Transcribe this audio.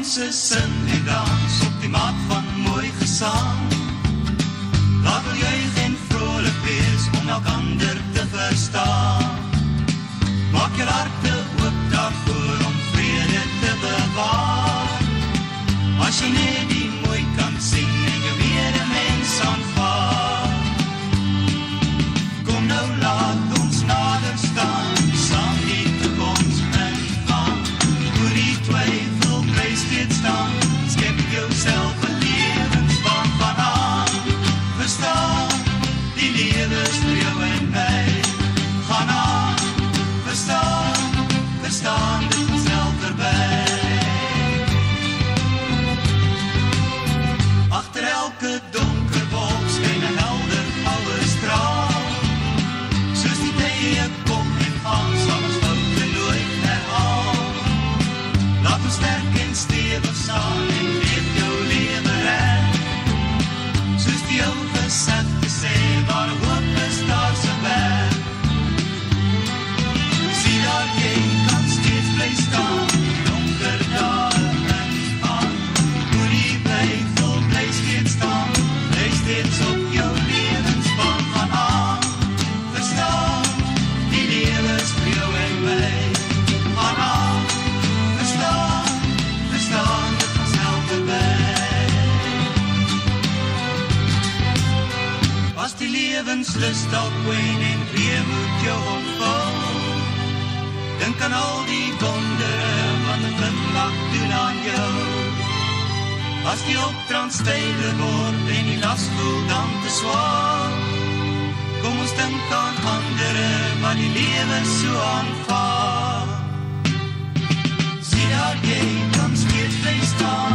mense sing en dans op die maat van mooi gesang. Laat wil juig en vrolik wees om elkander te verstaan. Maak jou harte oop daarvoor om vrede te bewaar. As jy net die mooi kan sien en jou medemens aanvaar. Kom nou laat ons nader staan, saam die toekoms ingaan. Oor die twyfel bly steeds staan, skep jouself 'n lewensbaan van aan. Verstaan, die lewe is vir jou en my. Gaan aan, verstaan, dit is snel verby. Agter elke donker wolk skyn 'n helder goue straal. Soos die tye kom en gaan, sal ons foute nooit herhaal. Laat ons sterk en stewig staan en leef jou lewe reg. Soos die ou gesegde sê, waar hoop is daar se weg. Sien daar jy kan steeds bly staan, donker dae ingaan. Oor die twyfel bly steeds staan, bly steeds op jou lewensbaan gaan aan. Verstaan, die lewe is vir jou en my. Gaan aan, verstaan, dit gaan snel verby. As die lewenslus dalk wen en weemoed jou ontvou, dink aan al die wondere wat 'n glimlag doen aan jou. As die opdraand styler word en die las voel dan te swaar, kom ons dink aan andere wat die lewe so aanvaar. Sien daar jy kan steeds bly staan,